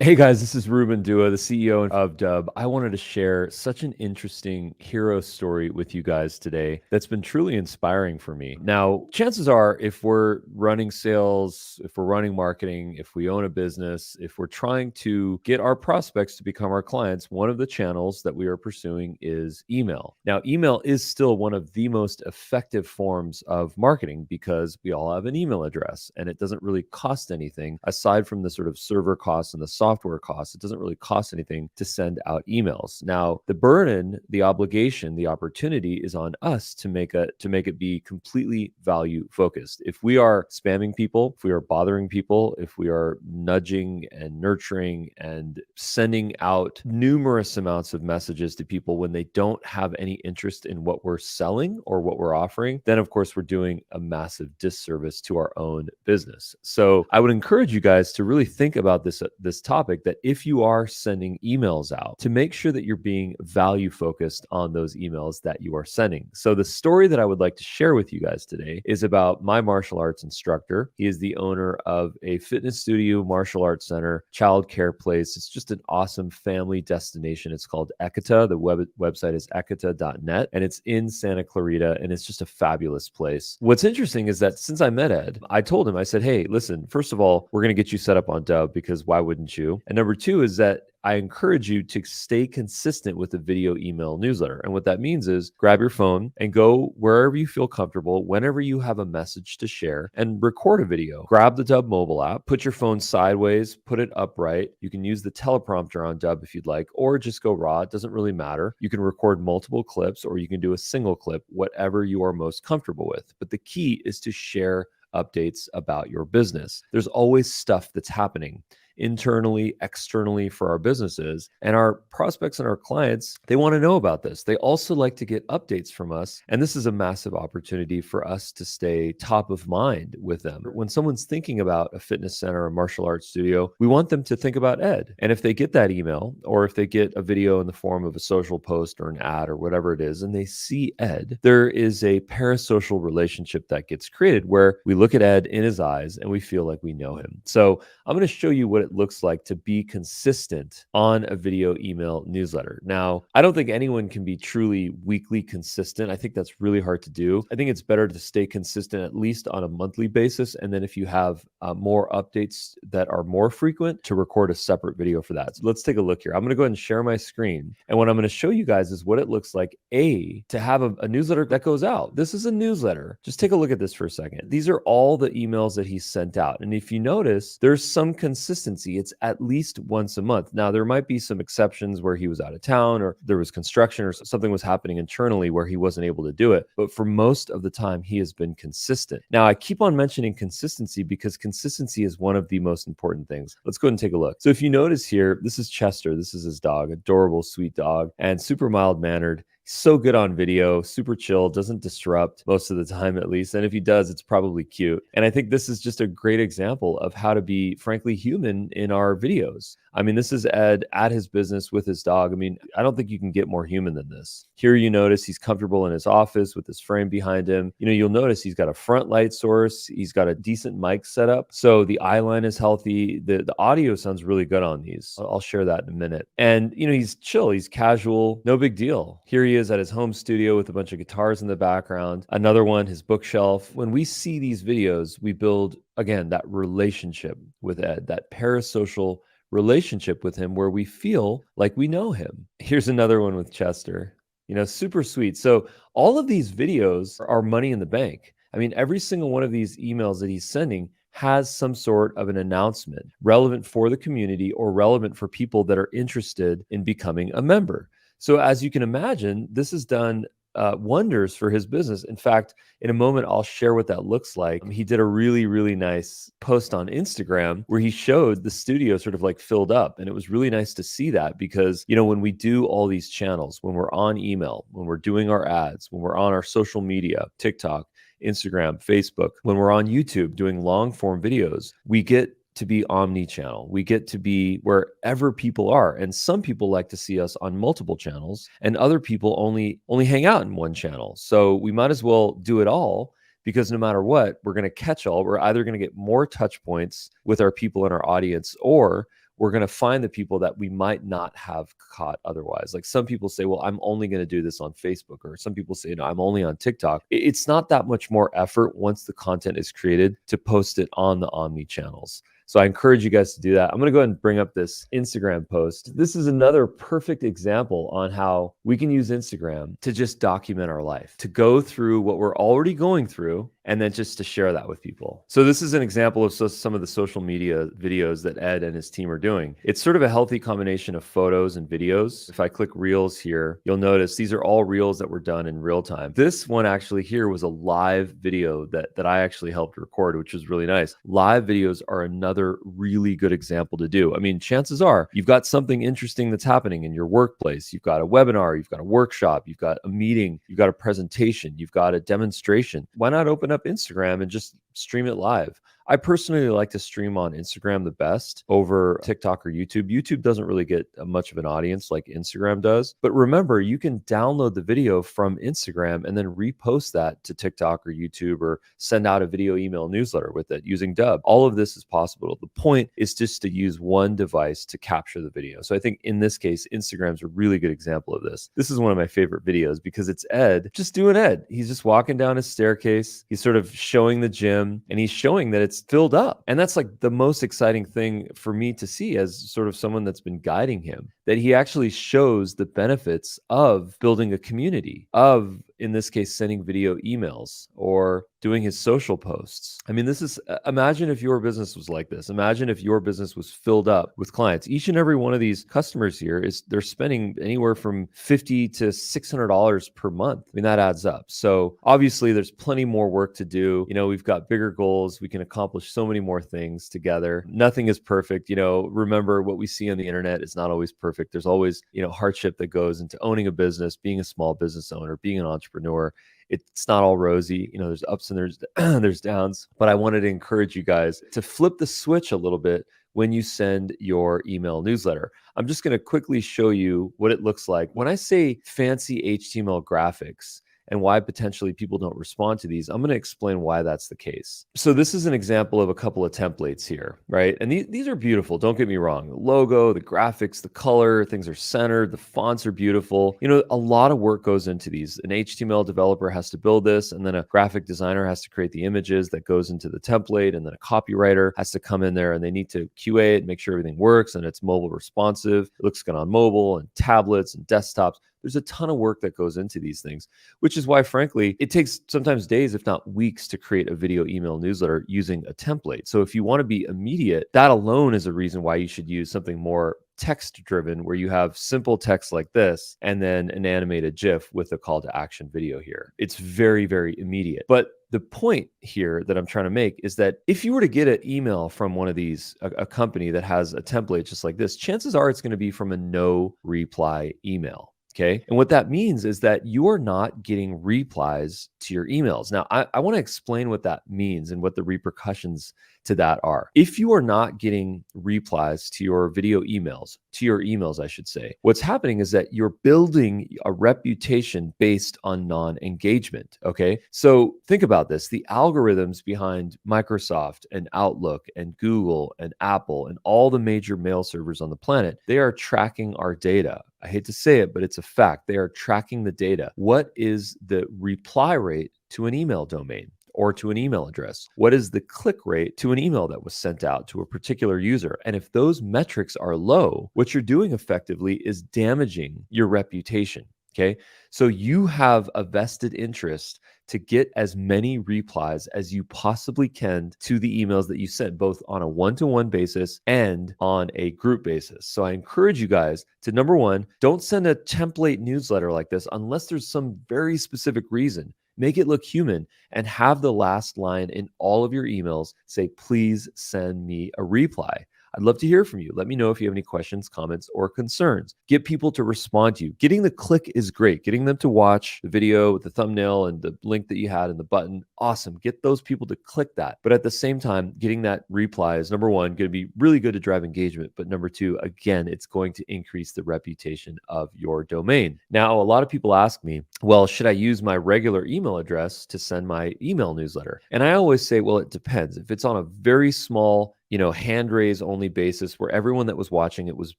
Hey guys, this is Ruben Dua, the CEO of Dubb. I wanted to share such an interesting hero story with you guys today that's been truly inspiring for me. Now, chances are, if we're running sales, if we're running marketing, if we own a business, if we're trying to get our prospects to become our clients, one of the channels that we are pursuing is email. Now, email is still one of the most effective forms of marketing because we all have an email address and it doesn't really cost anything aside from the sort of server costs and the software costs. It doesn't really cost anything to send out emails. Now, the burden, the obligation, the opportunity is on us to make it be completely value focused. If we are spamming people, if we are bothering people, if we are nudging and nurturing and sending out numerous amounts of messages to people when they don't have any interest in what we're selling or what we're offering, then of course we're doing a massive disservice to our own business. So I would encourage you guys to really think about this topic, that if you are sending emails out, to make sure that you're being value focused on those emails that you are sending. So the story that I would like to share with you guys today is about my martial arts instructor. He is the owner of a fitness studio, martial arts center, childcare place. It's just an awesome family destination. It's called Ekata. The website is ekata.net, and it's in Santa Clarita, and it's just a fabulous place. What's interesting is that since I met Ed, I told him, I said, hey, listen, first of all, we're going to get you set up on Dubb because why wouldn't you? And number two is that I encourage you to stay consistent with the video email newsletter. And what that means is grab your phone and go wherever you feel comfortable, whenever you have a message to share, and record a video. Grab the Dubb mobile app, put your phone sideways, put it upright. You can use the teleprompter on Dubb if you'd like, or just go raw. It doesn't really matter. You can record multiple clips, or you can do a single clip, whatever you are most comfortable with. But the key is to share updates about your business. There's always stuff that's happening internally, externally for our businesses. And our prospects and our clients, they want to know about this. They also like to get updates from us. And this is a massive opportunity for us to stay top of mind with them. When someone's thinking about a fitness center or martial arts studio, we want them to think about Ed. And if they get that email, or if they get a video in the form of a social post or an ad or whatever it is, and they see Ed, there is a parasocial relationship that gets created where we look at Ed in his eyes and we feel like we know him. So I'm going to show you what it looks like to be consistent on a video email newsletter. Now, I don't think anyone can be truly weekly consistent. I think that's really hard to do. I think it's better to stay consistent at least on a monthly basis. And then if you have more updates that are more frequent, to record a separate video for that. So let's take a look here. I'm going to go ahead and share my screen. And what I'm going to show you guys is what it looks like, to have a newsletter that goes out. This is a newsletter. Just take a look at this for a second. These are all the emails that he sent out. And if you notice, there's some consistency. It's at least once a month. Now, there might be some exceptions where he was out of town, or there was construction, or something was happening internally where he wasn't able to do it. But for most of the time, he has been consistent. Now, I keep on mentioning consistency because consistency is one of the most important things. Let's go ahead and take a look. So if you notice here, this is Chester. This is his dog, adorable, sweet dog, and super mild-mannered. So good on video, super chill, doesn't disrupt most of the time at least. And if he does, it's probably cute. And I think this is just a great example of how to be, frankly, human in our videos. I mean, this is Ed at his business with his dog. I mean, I don't think you can get more human than this. Here you notice he's comfortable in his office with his frame behind him. You know, you'll notice he's got a front light source. He's got a decent mic setup. So the eye line is healthy. The audio sounds really good on these. I'll share that in a minute. And, you know, he's chill. He's casual. No big deal. Here he is at his home studio with a bunch of guitars in the background. Another one, his bookshelf. When we see these videos, we build, again, that relationship with Ed, that parasocial relationship with him where we feel like we know him. Here's another one with Chester. You know, super sweet. So all of these videos are money in the bank. I mean, every single one of these emails that he's sending has some sort of an announcement relevant for the community or relevant for people that are interested in becoming a member. So as you can imagine, this has done wonders for his business. In fact, in a moment, I'll share what that looks like. He did a really, really nice post on Instagram where he showed the studio sort of like filled up. And it was really nice to see that because, you know, when we do all these channels, when we're on email, when we're doing our ads, when we're on our social media, TikTok, Instagram, Facebook, when we're on YouTube doing long form videos, we get to be omni-channel. We get to be wherever people are. And some people like to see us on multiple channels, and other people only hang out in one channel. So we might as well do it all, because no matter what, we're going to catch all. We're either going to get more touch points with our people in our audience, or we're going to find the people that we might not have caught otherwise. Like some people say, well, I'm only going to do this on Facebook, or some people say, no, I'm only on TikTok. It's not that much more effort once the content is created to post it on the Omni channels. So I encourage you guys to do that. I'm going to go ahead and bring up this Instagram post. This is another perfect example on how we can use Instagram to just document our life, to go through what we're already going through, and then just to share that with people. So this is an example of some of the social media videos that Ed and his team are doing. It's sort of a healthy combination of photos and videos. If I click Reels here, you'll notice these are all Reels that were done in real time. This one actually here was a live video that I actually helped record, which was really nice. Live videos are another really good example to do. I mean, chances are you've got something interesting that's happening in your workplace. You've got a webinar, you've got a workshop, you've got a meeting, you've got a presentation, you've got a demonstration. Why not open up Instagram and just stream it live? I personally like to stream on Instagram the best over TikTok or YouTube. YouTube doesn't really get much of an audience like Instagram does. But remember, you can download the video from Instagram and then repost that to TikTok or YouTube, or send out a video email newsletter with it using Dubb. All of this is possible. The point is just to use one device to capture the video. So I think in this case, Instagram's a really good example of this. This is one of my favorite videos because it's Ed just doing Ed. He's just walking down his staircase. He's sort of showing the gym, and he's showing that it's filled up. And that's like the most exciting thing for me to see as sort of someone that's been guiding him, that he actually shows the benefits of building a community, of, in this case, sending video emails or doing his social posts. I mean, this is, imagine if your business was like this. Imagine if your business was filled up with clients. Each and every one of these customers here they're spending anywhere from $50 to $600 per month. I mean, that adds up. So obviously there's plenty more work to do. You know, we've got bigger goals. We can accomplish so many more things together. Nothing is perfect. You know, remember, what we see on the internet is not always perfect. There's always, hardship that goes into owning a business, being a small business owner, being an entrepreneur. It's not all rosy. There's ups and there's downs. But I wanted to encourage you guys to flip the switch a little bit when you send your email newsletter. I'm just going to quickly show you what it looks like. When I say fancy HTML graphics and why potentially people don't respond to these, I'm going to explain why that's the case. So this is an example of a couple of templates here, right? And these are beautiful. Don't get me wrong. The logo, the graphics, the color, things are centered. The fonts are beautiful. A lot of work goes into these. An HTML developer has to build this, and then a graphic designer has to create the images that goes into the template, and then a copywriter has to come in there and they need to QA it, make sure everything works and it's mobile responsive. It looks good on mobile and tablets and desktops. There's a ton of work that goes into these things, which is why, frankly, it takes sometimes days, if not weeks, to create a video email newsletter using a template. So if you want to be immediate, that alone is a reason why you should use something more text driven, where you have simple text like this and then an animated GIF with a call to action video here. It's very, very immediate. But the point here that I'm trying to make is that if you were to get an email from one of these, a company that has a template just like this, chances are it's going to be from a no reply email. Okay. And what that means is that you are not getting replies to your emails. Now, I want to explain what that means and what the repercussions to that are. If you are not getting replies to your video emails, to your emails, I should say, what's happening is that you're building a reputation based on non-engagement. Okay. So think about this. The algorithms behind Microsoft and Outlook and Google and Apple and all the major mail servers on the planet, they are tracking our data. I hate to say it, but it's a fact. They are tracking the data. What is the reply rate to an email domain or to an email address? What is the click rate to an email that was sent out to a particular user? And if those metrics are low, what you're doing effectively is damaging your reputation. Okay. So you have a vested interest to get as many replies as you possibly can to the emails that you send, both on a one-to-one basis and on a group basis. So I encourage you guys to, number one, don't send a template newsletter like this unless there's some very specific reason. Make it look human and have the last line in all of your emails say, please send me a reply. I'd love to hear from you. Let me know if you have any questions, comments, or concerns. Get people to respond to you. Getting the click is great. Getting them to watch the video with the thumbnail and the link that you had and the button, awesome. Get those people to click that. But at the same time, getting that reply is, number one, going to be really good to drive engagement. But number two, again, it's going to increase the reputation of your domain. Now, a lot of people ask me, well, should I use my regular email address to send my email newsletter? And I always say, well, it depends. If it's on a very small hand raise only basis where everyone that was watching it was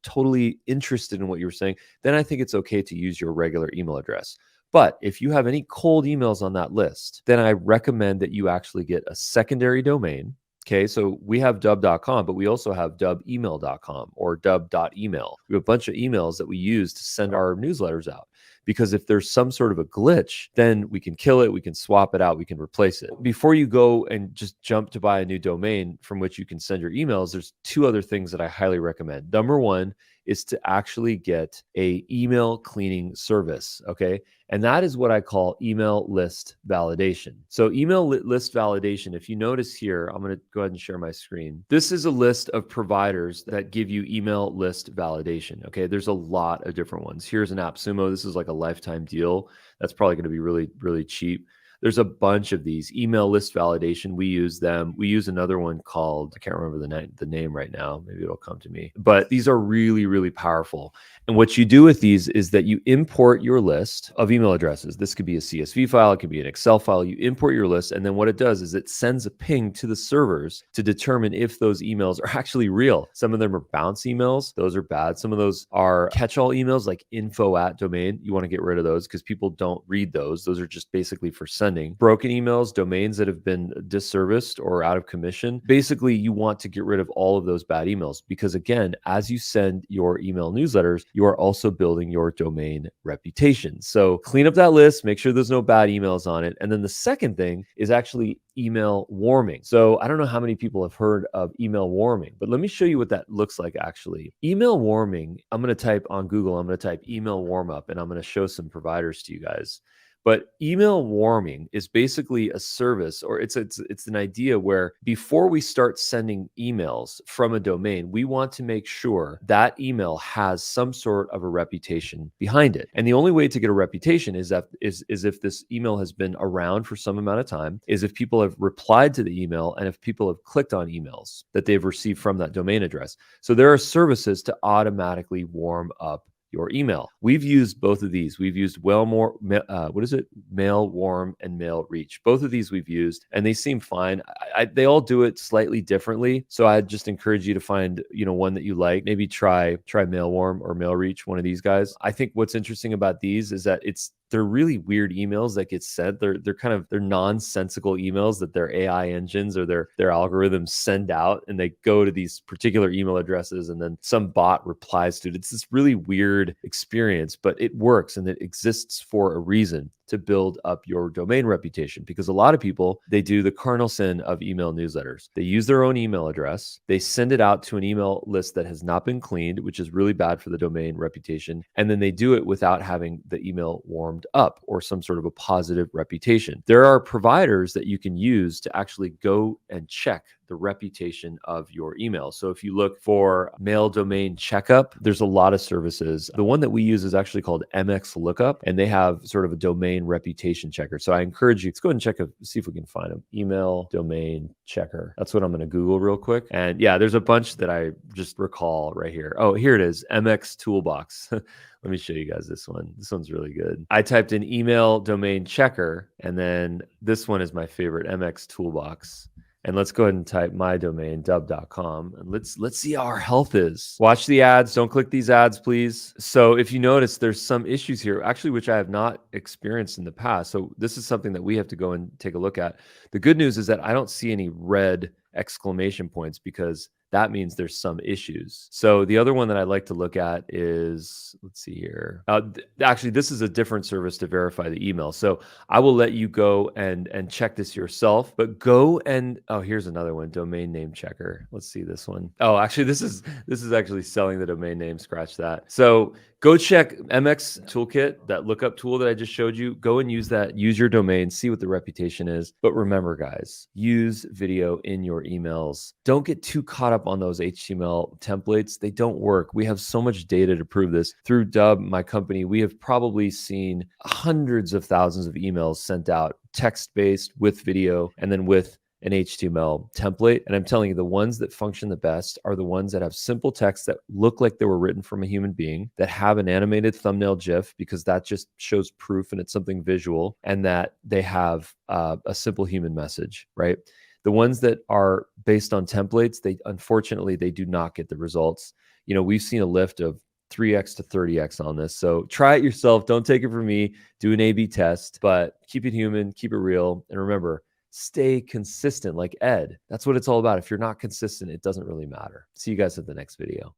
totally interested in what you were saying, then I think it's okay to use your regular email address. But if you have any cold emails on that list, then I recommend that you actually get a secondary domain. Okay, so we have dubb.com, but we also have dubbemail.com or dubb.email. We have a bunch of emails that we use to send our newsletters out. Because if there's some sort of a glitch, then we can kill it, we can swap it out, we can replace it. Before you go and just jump to buy a new domain from which you can send your emails, there's two other things that I highly recommend. Number one is to actually get a email cleaning service, okay? And that is what I call email list validation. So email list validation, if you notice here, I'm going to go ahead and share my screen. This is a list of providers that give you email list validation, okay? There's a lot of different ones. Here's an AppSumo. This is like a lifetime deal. That's probably going to be really, really cheap. There's a bunch of these. Email list validation, we use them. We use another one called, I can't remember the name right now. Maybe it'll come to me. But these are really, really powerful. And what you do with these is that you import your list of email addresses. This could be a CSV file. It could be an Excel file. You import your list. And then what it does is it sends a ping to the servers to determine if those emails are actually real. Some of them are bounce emails. Those are bad. Some of those are catch-all emails like info@domain. You want to get rid of those because people don't read those. Those are just basically for sending. Broken emails, domains that have been disserviced or out of commission. Basically, you want to get rid of all of those bad emails because, again, as you send your email newsletters, you are also building your domain reputation. So clean up that list, make sure there's no bad emails on it. And then the second thing is actually email warming. So I don't know how many people have heard of email warming, but let me show you what that looks like actually. Email warming, I'm going to type on Google, I'm going to type email warm up, and I'm going to show some providers to you guys. But email warming is basically a service, or it's an idea where before we start sending emails from a domain, we want to make sure that email has some sort of a reputation behind it. And the only way to get a reputation is if this email has been around for some amount of time, is if people have replied to the email, and if people have clicked on emails that they've received from that domain address. So there are services to automatically warm up your email. We've used both of these. We've used Mail Warm and Mail Reach. Both of these we've used, and they seem fine. They all do it slightly differently. So I'd just encourage you to find, one that you like. Maybe try Mail Warm or Mail Reach, one of these guys. I think what's interesting about these is that they're really weird emails that get sent. They're nonsensical emails that their AI engines or their algorithms send out, and they go to these particular email addresses, and then some bot replies to it. It's this really weird experience, but it works, and it exists for a reason, to build up your domain reputation. Because a lot of people, they do the cardinal sin of email newsletters. They use their own email address. They send it out to an email list that has not been cleaned, which is really bad for the domain reputation. And then they do it without having the email warmed up or some sort of a positive reputation. There are providers that you can use to actually go and check the reputation of your email. So if you look for mail domain checkup, there's a lot of services. The one that we use is actually called MX Lookup, and they have sort of a domain reputation checker. So I encourage you, let's go ahead and see if we can find them. Email domain checker. That's what I'm going to Google real quick. And yeah, there's a bunch that I just recall right here. Oh, here it is. MX Toolbox. Let me show you guys this one. This one's really good. I typed in email domain checker, and then this one is my favorite, MX Toolbox. And let's go ahead and type my domain, dubb.com, and let's see how our health is. Watch the ads. Don't click these ads, please. So if you notice, there's some issues here, actually, which I have not experienced in the past. So this is something that we have to go and take a look at. The good news is that I don't see any red exclamation points, because that means there's some issues. So the other one that I'd like to look at is, let's see here. Actually, this is a different service to verify the email. So I will let you go and check this yourself, but go and, oh, here's another one, domain name checker. Let's see this one. Oh, actually, this is actually selling the domain name, scratch that. So go check MX Toolkit, that lookup tool that I just showed you. Go and use that, use your domain, see what the reputation is. But remember, guys, use video in your emails. Don't get too caught up on those HTML templates. They don't work. We have so much data to prove this. Through Dubb, my company, we have probably seen hundreds of thousands of emails sent out, text-based, with video, and then with an HTML template. And I'm telling you, the ones that function the best are the ones that have simple text that look like they were written from a human being, that have an animated thumbnail GIF, because that just shows proof and it's something visual, and that they have a simple human message, right? The ones that are based on templates, they unfortunately they do not get the results. We've seen a lift of 3x to 30x on this. So try it yourself. Don't take it from me. Do an A/B test, but keep it human, keep it real, and remember, stay consistent like Ed. That's what it's all about. If you're not consistent, it doesn't really matter. See you guys at the next video.